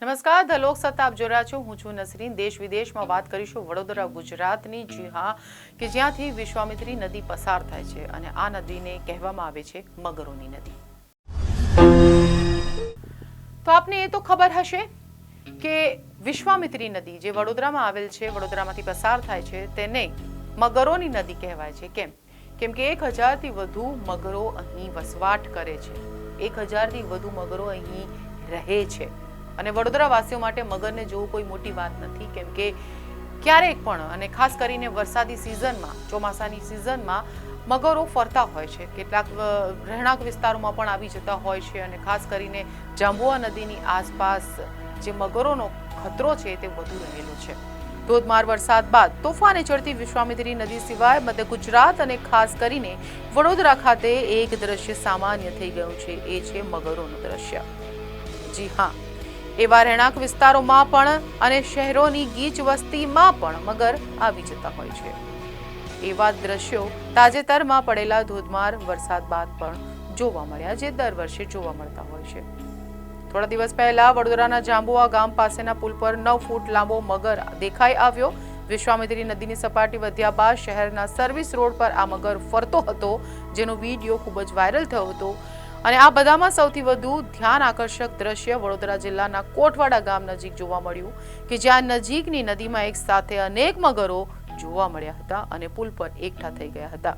નમસ્કાર, ધ લોક સત્તા આપ જોઈ રહ્યા છો. હું છું નસરીન. દેશ વિદેશમાં વાત કરીશું વડોદરા ગુજરાતની. જી હા, કે જ્યાંથી વિશ્વામિત્રી નદી પસાર થાય છે અને આ નદીને કહેવામાં આવે છે મગરોની નદી. તો આપને એ તો ખબર હશે કે વિશ્વામિત્રી નદી જે વડોદરામાં આવેલ છે, વડોદરામાંથી પસાર થાય છે, તેને મગરોની નદી કહેવાય છે. કેમ કે 1000થી વધુ મગરો અહીં વસવાટ કરે છે. 1000થી વધુ મગરો અહીં રહે છે. અને વડોદરા વાસીઓ માટે મગરને જોવું કોઈ મોટી વાત નથી, કેમ કે ક્યારેક પણ, અને ખાસ કરીને વરસાદી સિઝનમાં, ચોમાસાની સિઝનમાં મગરો ફરતા હોય છે. કેટલાક રહેણાંક વિસ્તારોમાં પણ આવી જતા હોય છે. અને ખાસ કરીને જાંબુઆ નદીની આસપાસ જે મગરોનો ખતરો છે તે વધુ રહેલો છે. ધોધમાર વરસાદ બાદ તોફાને ચડતી વિશ્વામિત્રી નદી સિવાય મધ્ય ગુજરાત અને ખાસ કરીને વડોદરા ખાતે એક દ્રશ્ય સામાન્ય થઈ ગયું છે. એ છે મગરોનું દ્રશ્ય. જી હા, એવા રહેણાંક વિસ્તારોમાં પણ અને શહેરોની ગીચ વસ્તીમાં પણ મગર આવી જતા હોય છે. એવા દ્રશ્યો તાજેતરમાં પડેલા ધોધમાર વરસાદ બાદ પણ જોવા મળ્યા, જે દર વર્ષે જોવા મળતા હોય છે. થોડા દિવસ પહેલા વડોદરાના જાંબુઆ ગામ પાસેના પુલ પર 9 ફૂટ લાંબો મગર દેખાઈ આવ્યો. વિશ્વામિત્રી નદીની સપાટી વધ્યા બાદ શહેરના સર્વિસ રોડ પર આ મગર ફરતો હતો, જેનો વિડીયો ખૂબ જ વાયરલ થયો હતો. અને આ બધામાં સૌથી વધુ ધ્યાન આકર્ષક દ્રશ્ય વડોદરા જિલ્લાના કોટવાડા ગામ નજીક જોવા મળ્યું, કે જ્યાં નજીકની નદીમાં એક સાથે અનેક મગરો જોવા મળ્યા હતા અને પુલ પર એકઠા થઈ ગયા હતા.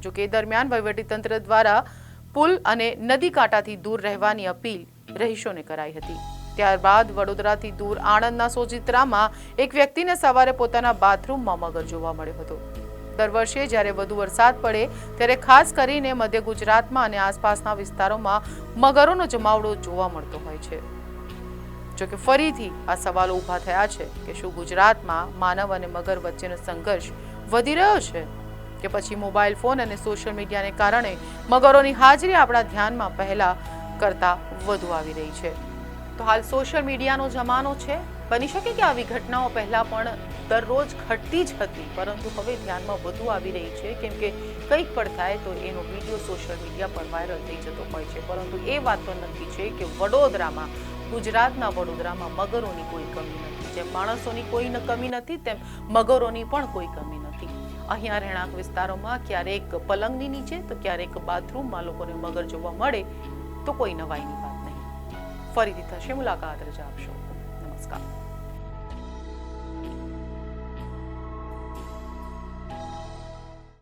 જો કે દરમિયાન વહીવટીતંત્ર દ્વારા પુલ અને નદી કાંઠાથી દૂર રહેવાની અપીલ રહીશોને કરાઈ હતી. ત્યારબાદ વડોદરાથી દૂર આણંદના સોજિત્રામાં એક વ્યક્તિને સવારે પોતાના બાથરૂમમાં મગર જોવા મળ્યો હતો. દર વર્ષે જ્યારે વધુ વરસાદ પડે ત્યારે ખાસ કરીને મધ્ય ગુજરાતમાં અને આસપાસના વિસ્તારોમાં મગરોનો જમાવડો જોવા મળતો હોય છે. જોકે ફરીથી આ સવાલો ઊભા થયા છે કે શું ગુજરાતમાં માનવ અને મગર વચ્ચેનો સંઘર્ષ વધી રહ્યો છે, કે પછી મોબાઈલ ફોન અને સોશિયલ મીડિયાને કારણે મગરોની હાજરી આપણા ધ્યાનમાં પહેલા કરતા વધુ આવી રહી છે. તો હાલ સોશિયલ મીડિયાનો જમાનો છે. બની શકે કે આવી ઘટનાઓ પહેલા પણ દરરોજ ઘટતી જ હતી, પરંતુ હવે ધ્યાનમાં વધુ આવી રહી છે, કેમ કે કંઈક પણ થાય તો એનો વિડીયો સોશિયલ મીડિયા પર વાયરલ થઈ જતો હોય છે. પરંતુ એ વાત તો નક્કી છે કે વડોદરામાં, ગુજરાતના વડોદરામાં મગરોની કોઈ કમી નથી. જેમ માણસોની કોઈ કમી નથી, તેમ મગરોની પણ કોઈ કમી નથી. અહીંયા રહેણાંક વિસ્તારોમાં ક્યારેક પલંગની નીચે તો ક્યારેક બાથરૂમમાં લોકોને મગર જોવા મળે તો કોઈ નવાઈની વાત નહીં. ફરીથી થશે મુલાકાત. રજા આપશો. નમસ્કાર.